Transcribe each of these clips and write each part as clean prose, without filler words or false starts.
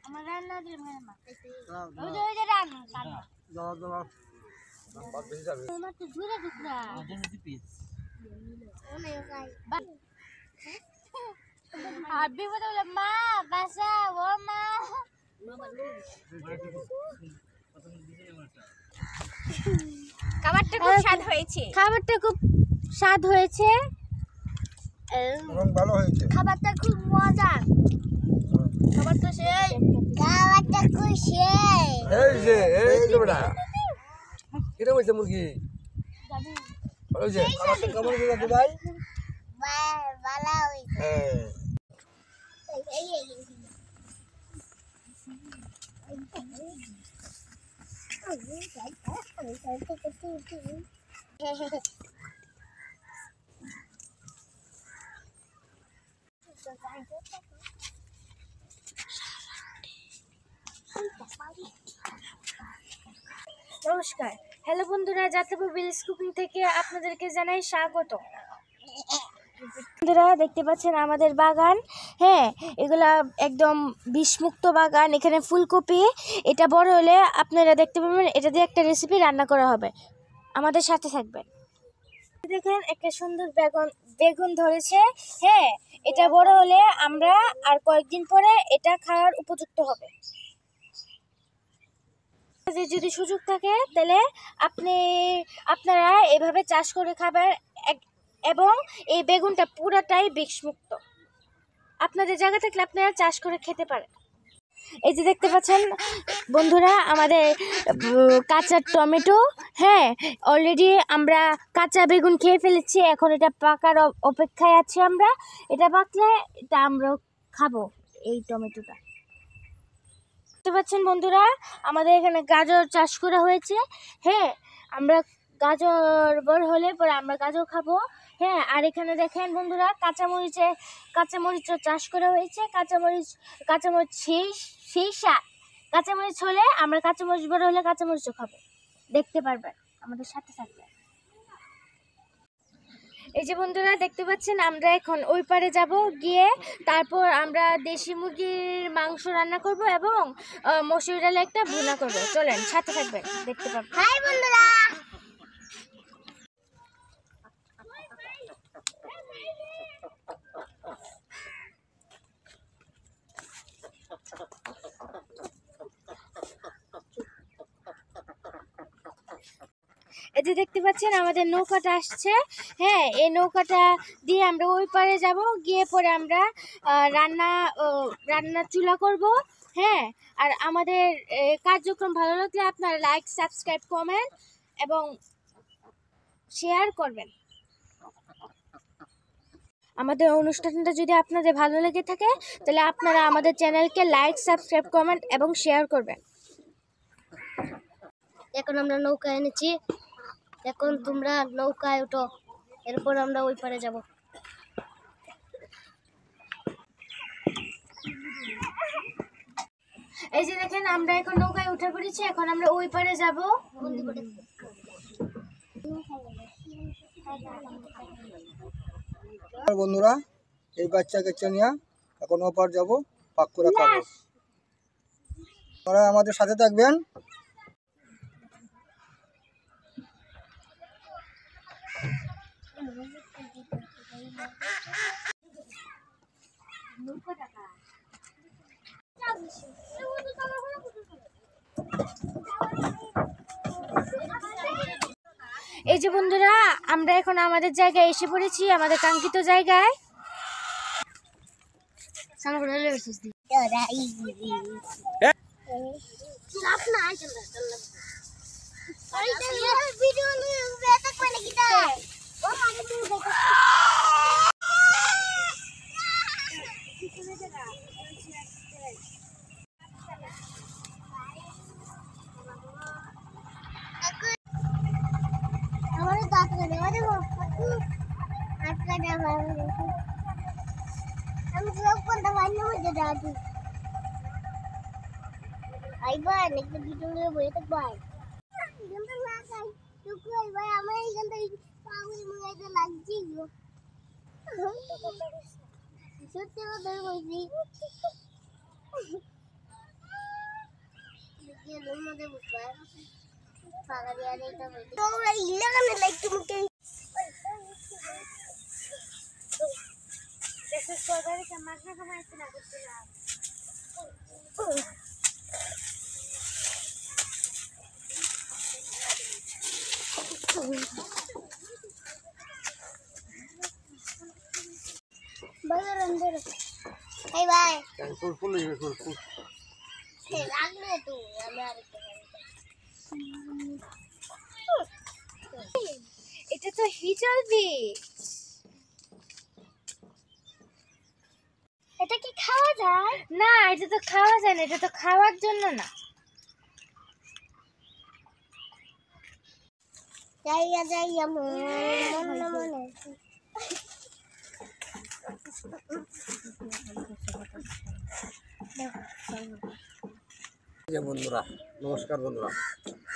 আমার রান্না দিয়ে মা ওই যে রান্না দাও দাও বাদ বেশি যাবে তোমার তো জুড়ে টুকরা ওজন হচ্ছে পিস আবি বলে মা বাসা ও মা খাবারটা খুব স্বাদ হয়েছে এবং ভালো হয়েছে খাবারটা খুব মজা খাবারটা খুব সেই এই যে বড়া কিরে হইছে মুরগি ভালো হইছে খাবারটা কেমন হইছে দাদু ভাই ভালো হইছে নমস্কার, হ্যালো বন্ধুরা, যাত্রাপুর ভিলেজ কুকিং থেকে আপনাদেরকে জানাই স্বাগত। বন্ধুরা দেখতে পাচ্ছেন আমাদের বাগান, হ্যাঁ এগুলা একদম বিষমুক্ত বাগান। এখানে ফুলকপি, এটা বড় হলে আপনারা দেখতে পাবেন এটা দিয়ে একটা রেসিপি রান্না করা হবে। আমাদের সাথে থাকবেন। দেখেন একটা সুন্দর বেগুন ধরেছে, হ্যাঁ এটা বড় হলে আমরা আর কয়েকদিন পরে এটা খাওয়ার উপযুক্ত হবে। যদি সুযোগ থাকে তাহলে আপনারা এভাবে চাষ করে খাবেন এবং এই বেগুনটা পুরোটাই বিষমুক্ত। আপনাদের জায়গা থাকলে আপনারা চাষ করে খেতে পারেন। এই যে দেখতে পাচ্ছেন বন্ধুরা আমাদের কাঁচা টমেটো, হ্যাঁ অলরেডি আমরা কাঁচা বেগুন খেয়ে ফেলেছি, এখন এটা পাকার অপেক্ষায় আছি আমরা। এটা পাকলে এটা আমরা খাবো এই টমেটোটা। দেখতে পাচ্ছেন বন্ধুরা আমাদের এখানে গাজর চাষ করা হয়েছে, হ্যাঁ আমরা গাজর বড় হলে পরে আমরা গাজর খাবো, হ্যাঁ। আর এখানে দেখেন বন্ধুরা কাঁচামরিচও চাষ করা হয়েছে। কাঁচামরিচ সেই শাক কাঁচামরিচ হলে আমরা কাঁচামরিচ বড় হলে কাঁচামরিচও খাবো, দেখতে পারবেন, আমাদের সাথে থাকবেন। এই যে বন্ধুরা দেখতে পাচ্ছেন আমরা এখন ওই পারে যাব, গিয়ে তারপর আমরা দেশি মুরগির মাংস রান্না করব এবং মসুর ডালে একটা ভুনা করব। চলেন সাথে থাকবেন, দেখতে পাবেন। হাই বন্ধুরা, এই যে দেখতে পাচ্ছেন আমাদের নৌকাটা আসছে, হ্যাঁ এই নৌকাটা দিয়ে আমরা ওই পারে যাব, গিয়ে পরে আমরা রান্না চুলা করব, হ্যাঁ। আর আমাদের কার্যক্রম ভালো লাগলে আপনারা লাইক, সাবস্ক্রাইব, কমেন্ট এবং শেয়ার করবেন। আমাদের অনুষ্ঠানটা যদি আপনাদের ভালো লেগে থাকে তাহলে আপনারা আমাদের চ্যানেলকে লাইক, সাবস্ক্রাইব, কমেন্ট এবং শেয়ার করবেন। এখন আমরা নৌকা এনেছি, এখন তোমরা নৌকায় উঠো, এরপর আমরা ওই পারে যাব। এই যে দেখেন আমরা এখন নৌকায় উঠে পড়েছি, এখন আমরা ওই পারে যাব। বন্ধুরা এই বাচ্চা নিয়ে এখন ওপার যাবো, পাক করে খাবো। আপনারা আমাদের সাথে থাকবেন। এই যে বন্ধুরা আমরা এখন আমাদের জায়গায় এসে পড়েছি, আমাদের কাঙ্ক্ষিত জায়গায়। সত্যি কথা বলছি। তোমরা ইলাকানে লাইক তুমি সরকারি মাগনা কামাইতে না করছিলাম। বাজার अंदर এই ভাই ফুল ফুল ফুল ফুল লাগলে তো আমি আরেকটা এটা তো হিজল বীজ। এটা কি খাওয়া যায়? না, এটা তো খাওয়া যায় না, এটা তো খাওয়ার জন্য না। যাইয়া যাইয়া মনে মনে যে বন্ধুরা, নমস্কার বন্ধুরা।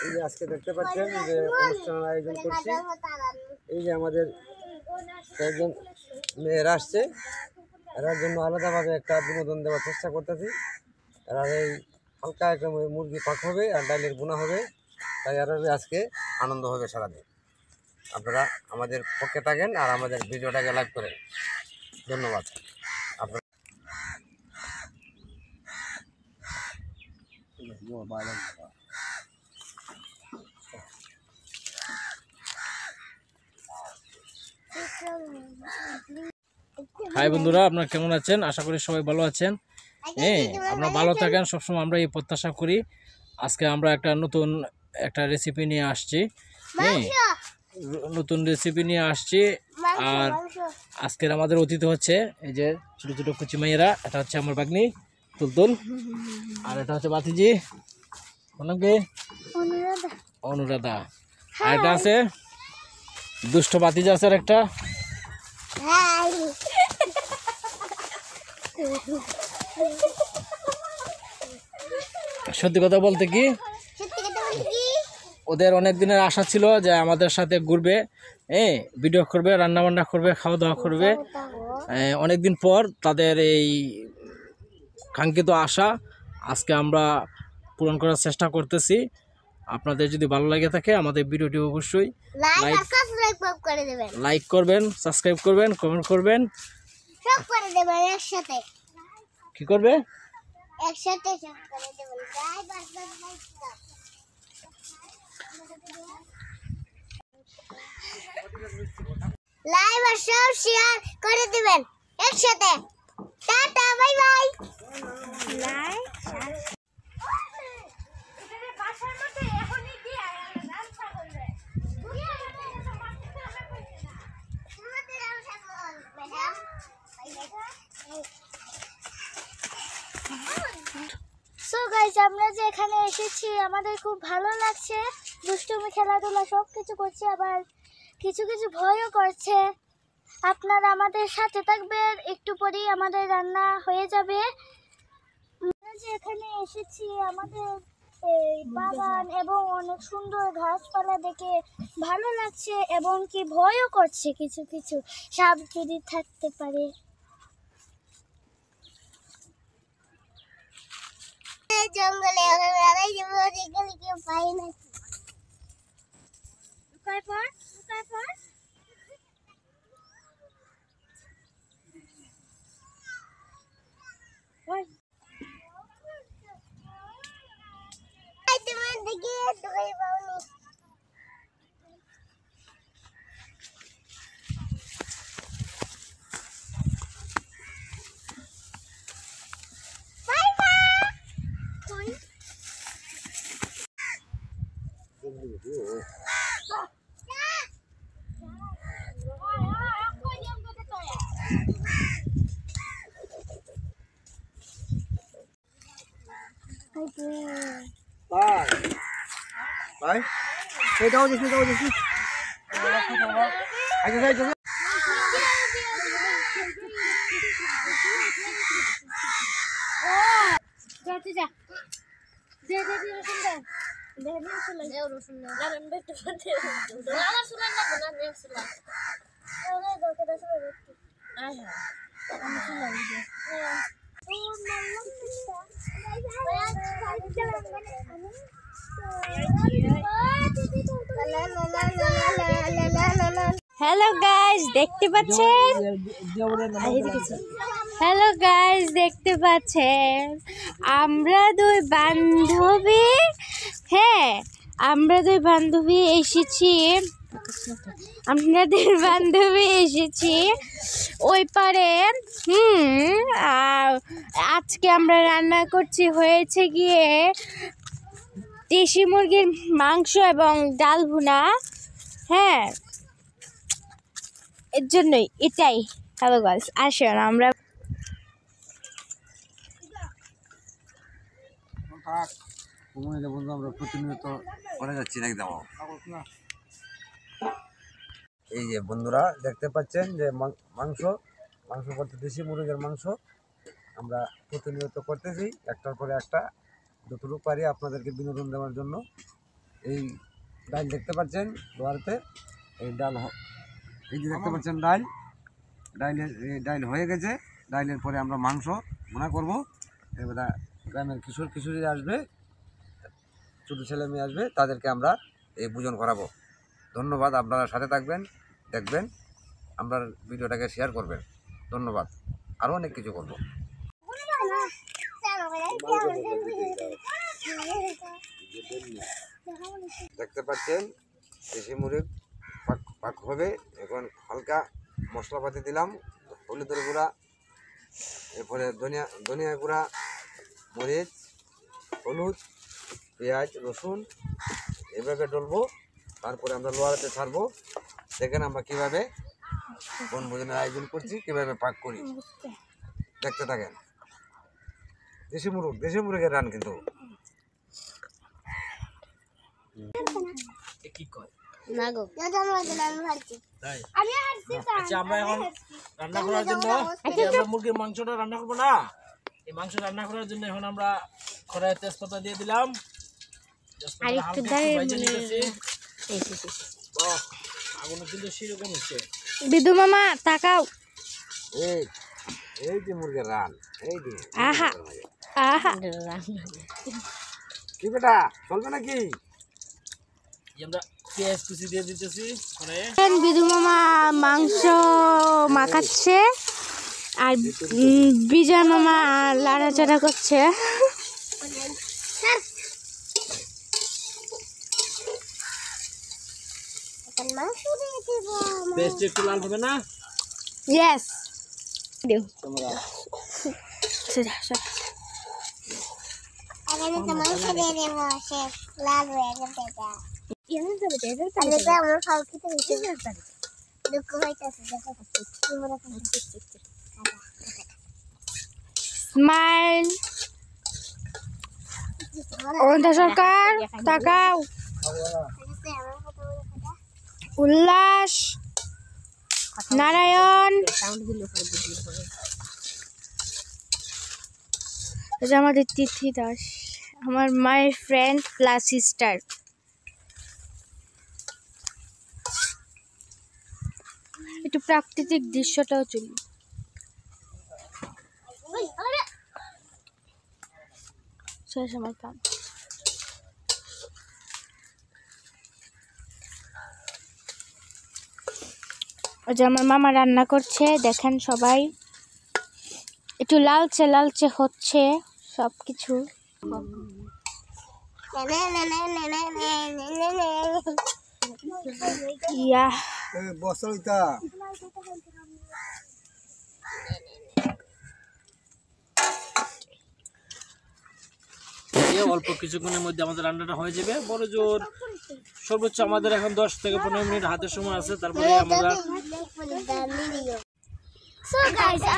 এই যে আজকে দেখতে পাচ্ছেন যে অনুষ্ঠানের আয়োজন করছি। এই যে আমাদের কয়েকজন মেয়েরা আসছে, এরার জন্য আলাদাভাবে একটা বিনোদন দেওয়ার চেষ্টা করতেছি। এরা এই হালকা একটা মুরগি পাক হবে আর ডালের বোনা হবে, তাই এরা আজকে আনন্দ হবে সারাদিন। আপনারা আমাদের পক্ষে থাকেন আর আমাদের ভিডিওটাকে লাইক করেন। ধন্যবাদ। আপনারা হাই বন্ধুরা, আপনারা কেমন আছেন? আশা করি সবাই ভালো আছেন। হ্যাঁ, আপনারা ভালো থাকেন, সবসময় আমরা এই প্রত্যাশা করি। আজকে আমরা একটা রেসিপি নিয়ে আসছি। হ্যাঁ, নতুন রেসিপি নিয়ে আসছি। আর আজকের আমাদের অতিথি হচ্ছে এই যে ছোটো ছোটো কুচি মেয়েরা। এটা হচ্ছে আমার বাগনি তুলতুল, আর এটা হচ্ছে বাতিজি, বললাম কি অনুরাধা। আর এটা আছে দুষ্ট বাতিজি আছে আর একটা। সত্যি কথা বলতে কি, ওদের অনেক দিনের আশা ছিল যে আমাদের সাথে ঘুরবে, ভিডিও করবে, রান্না বান্না করবে, খাওয়া দাওয়া করবে। অনেকদিন পর তাদের এই কাঙ্ক্ষিত আশা আজকে আমরা পূরণ করার চেষ্টা করতেছি। আপনাদের যদি ভালো লাগে থাকে আমাদের ভিডিওটি অবশ্যই লাইক করবেন, সাবস্ক্রাইব করবেন, কমেন্ট করবেন, সব করে দেবেন একসাথে। কি করবে একসাথে সব করে দেবেন। লাইভ আর সব শেয়ার করে দিবেন একসাথে। Tata, bye bye. লাইক বাসার মধ্যে এখনই কি রান্না করবে? সো গাইস, আমরা যে এখানে এসেছি আমাদের খুব ভালো লাগছে। দুষ্টুমি, খেলাধুলা সব কিছু করছি, আবার কিছু কিছু ভয়ও করছে। আপনারা আমাদের সাথে থাকবেন, একটু পরেই আমাদের রান্না হয়ে যাবে। আমরা যে এখানে এসেছি আমাদের এই বাগান এবং অনেক সুন্দর ঘাসপালা দেখে ভালো লাগছে, এবং কি ভয়ও করছে, কিছু কিছু সাপ যদি থাকতে পারে। জঙ্গলে কেউ পাই না। লুকায় পড়, লুকায় পড়। তোমার দিকে দোকানে পাওনি। ভাই এটাও দিস, এটাও দিস। হ্যালো গাইস, দেখতে পাচ্ছেন? হ্যালো গাইস, দেখতে পাচ্ছেন আমরা দুই বান্ধবী, হ্যাঁ আমরা দুই বান্ধবী এসেছি, আমাদের বান্ধবী এসেছি ওই পারে। আর আজকে আমরা রান্না করছি হয়েছে গিয়ে দেশি মুরগির মাংস এবং ডাল ভুনা। হ্যাঁ, এর জন্যই এটাই। হ্যালো গাইস, আসুন আমরা বন্ধু আমরা প্রতিনিয়ত করে যাচ্ছি নাকি দাও। এই যে বন্ধুরা দেখতে পাচ্ছেন যে মাংস করতে দেশি মুরগির মাংস আমরা প্রতিনিয়ত করতেছি, একটার পরে একটা যতটুকু পারি আপনাদেরকে বিনোদন দেওয়ার জন্য। এই ডাল দেখতে পাচ্ছেন দোয়ারতে, এই ডাল এই যে দেখতে পাচ্ছেন ডাল হয়ে গেছে। ডালের পরে আমরা মাংস ভুনা করবো। এবার গ্রামের কিশোরী আসবে, ছোটো ছেলে মেয়ে আসবে, তাদেরকে আমরা এই ভোজন করাবো। ধন্যবাদ, আপনারা সাথে থাকবেন, দেখবেন, আমরা ভিডিওটাকে শেয়ার করবেন। ধন্যবাদ, আরও অনেক কিছু করবো। দেখতে পাচ্ছেন দেশি মুরগি পাক হবে। এখন হালকা মশলাপাতি দিলাম, হলুদের গুঁড়া, এরপরে ধনিয়া গুঁড়া, মরিচ, হলুদ, পেঁয়াজ, রসুন এভাবে ডলবো। তারপরে আমরা লোহারাতে ছাড়বো। দেখেন আমরা কীভাবে বনভোজনের আয়োজন করছি, কীভাবে পাক করি, দেখতে থাকেন। দেশি মুরগের রান কিন্তু আচ্ছা, আমরা এখন রান্না করার জন্য আমরা মুরগির মাংসটা রান্না করবো না। এই মাংস রান্না করার জন্য এখন আমরা কড়াইয়ে তেজপাতা দিয়ে দিলাম। আগুন কিন্তু সেরকম হচ্ছে। বিদু মামা তাকাও। এই যে মুরগির রান, এই যে আহা আহা, কি বেটা চলবে নাকি? আমরা পেঁয়াজ কুচি দিয়ে দিতেছি কড়াইয়ে। বিদু মামা মাংস মাখাচ্ছে আর বিজয় মামা লাড়াচাড়া করছে। পেঁয়াজটা একটু লাল হবে না? Yes, smile. অনিতা সরকার তাকাও। উল্লাস, নারায়ণ, আমাদের তিথি দাস, আমার মায়ের ফ্রেন্ড প্লাস সিস্টার। একটু প্রাকৃতিক দৃশ্যটাও চলি। শেষ আমার কাম। ওই যে আমার মামা রান্না করছে, দেখেন সবাই। একটু লালচে লালচে হচ্ছে সব কিছু। ইয়া অল্প কিছুক্ষণের মধ্যে আমাদের রান্নাটা হয়ে যাবে। বড় জোর সর্বোচ্চ আমাদের এখন 10 থেকে 15 মিনিট হাতের সময় আছে, তারপরে আমরা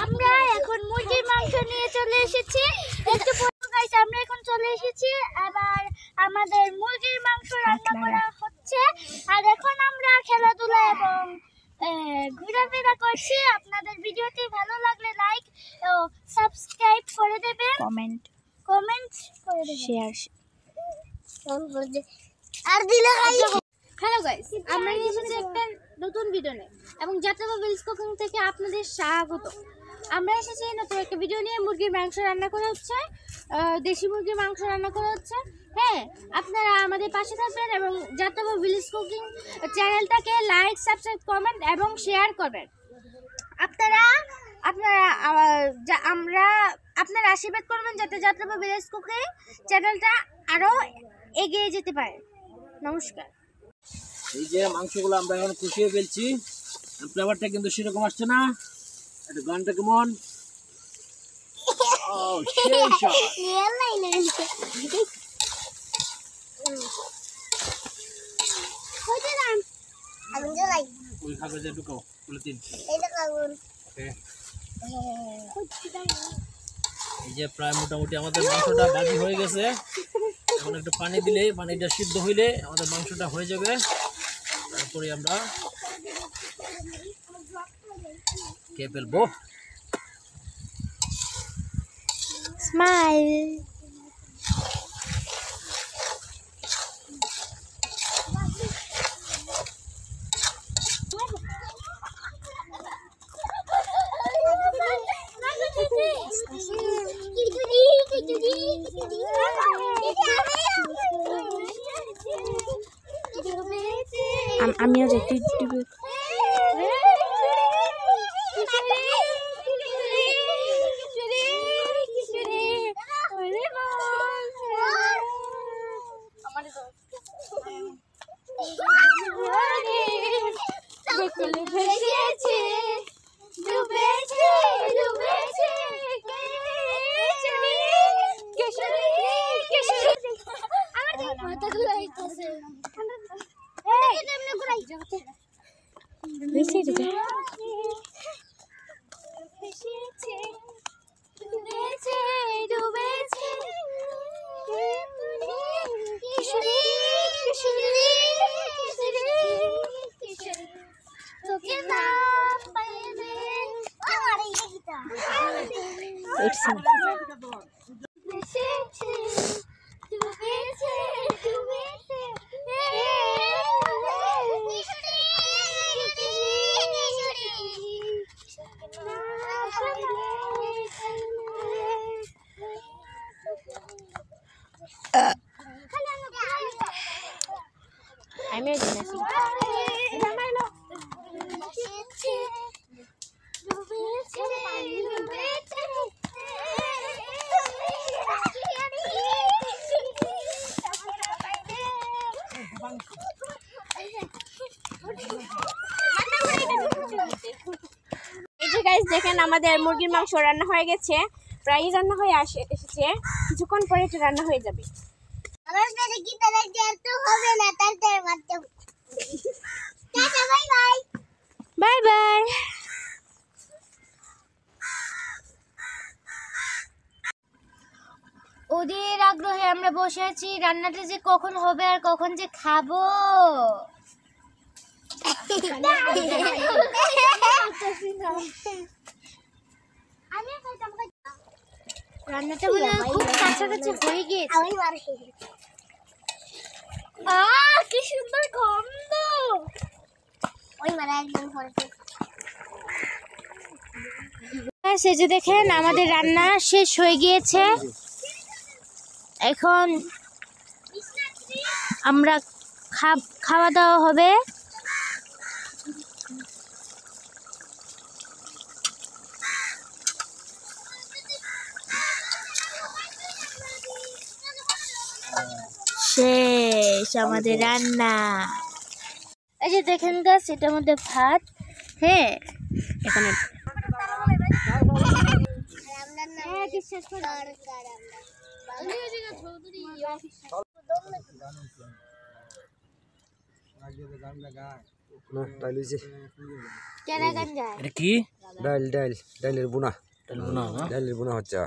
আমরা এখন মুরগির মাংস নিয়ে চলে এসেছি। একটু পরে গাইস আমরা এখন চলে এসেছি, আবার আমাদের মুরগির মাংস রান্না করা হচ্ছে। আর এখন আমরা খেলাধুলা এবং ঘোরাফেরা করছি। আপনাদের ভিডিওটি ভালো লাগলে লাইক ও সাবস্ক্রাইব করে দেবেন, কমেন্ট করে দেবেন, শেয়ার আর দিলে হ্যালো গাইস, আমরা নিয়ে এসেছি একটা নতুন ভিডিও নিয়ে এবং যাত্রা ভিলেজ কুকিং থেকে আপনাদের স্বাগত। আমরা এসেছি নতুন একটা ভিডিও নিয়ে। মুরগির মাংস রান্না করা হচ্ছে, দেশি মুরগির মাংস রান্না করা হচ্ছে। হ্যাঁ, আপনারা আমাদের পাশে থাকবেন এবং যাত্রা ভিলেজ কুকিং চ্যানেলটাকে লাইক, সাবস্ক্রাইব, কমেন্ট এবং শেয়ার করবেন। আপনারা আপনারা আশীর্বাদ করবেন যাতে যাত্রা ভিলেজ কুকিং চ্যানেলটা আরও এগিয়ে যেতে পারে। নমস্কার। এই যে মাংসগুলো আমরা এখন কষিয়ে ফেলছি, ফ্লেভারটা কিন্তু সেরকম আসছে না। একটা গানটা কেমন? ওই কাগজে ঢুকাও পলিথিন। এই যে প্রায় মোটামুটি আমাদের মাংসটা ভাজি হয়ে গেছে। এখন একটু পানি দিলে, পানিটা সিদ্ধ হইলে আমাদের মাংসটা হয়ে যাবে। তারপরে আমরা খেয়ে ফেলবো। স্মাইল। আমিও যেতে দিব। গাইস দেখেন আমাদের মুরগির মাংস রান্না হয়ে গেছে, প্রায় রান্না হয়ে এসেছে। কিছুক্ষণ পরে এটা রান্না হয়ে যাবে। Bye bye. ওদের আগ্রহে আমরা বসে আছি, রান্নাটা যে কখন হবে আর কখন যে খাবো। রান্নাটা মনে হয় খুব কাছাকাছি হয়ে গিয়েছে। কি সুন্দর গন্ধ। সেজে দেখেন আমাদের রান্না শেষ হয়ে গিয়েছে। এখন আমরা খাওয়া দাওয়া হবে। শেষ আমাদের রান্না। এই যে দেখেন গাছ, এটার মধ্যে ভাত। হ্যাঁ, এখানে ডাইলের বুনা হচ্ছে।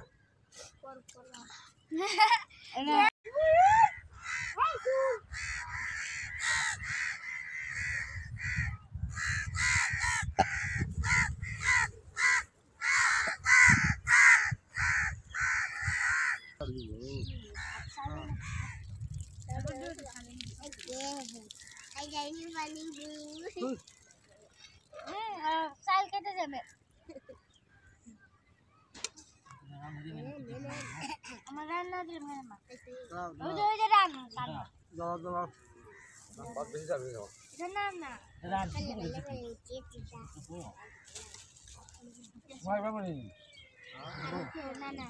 চাল কেটে যাবে আমার রান্না দিয়ে মা ওই যে রান্না বাদ বেশি যাবে যাও এটা না না না না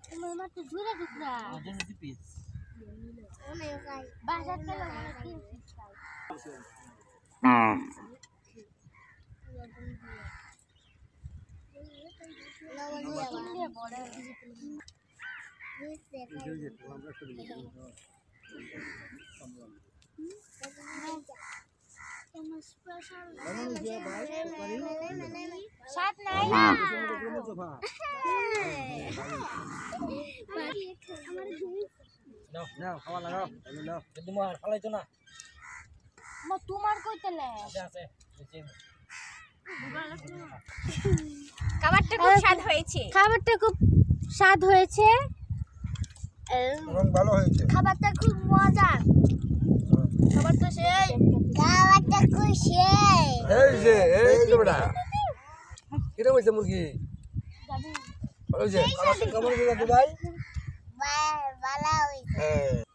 তোমার মা তো ঘুরে ঢুকরা বাসার তেল সাত নাই নাও খাওয়া লাগাও নাও তোমার ফালাইতো না তোমার কইতেলে আছে খাবারটা খুব স্বাদ হয়েছে এবং ভালো হয়েছে খাবারটা খুব মজার খাবারটা খুব সেই এই যে বেটা কিরকম হয়েছে মুরগি ভালো হয়েছে খাবারটা কেমন হয়েছে দাদু ভাই ভালো হয়েছে হ্যাঁ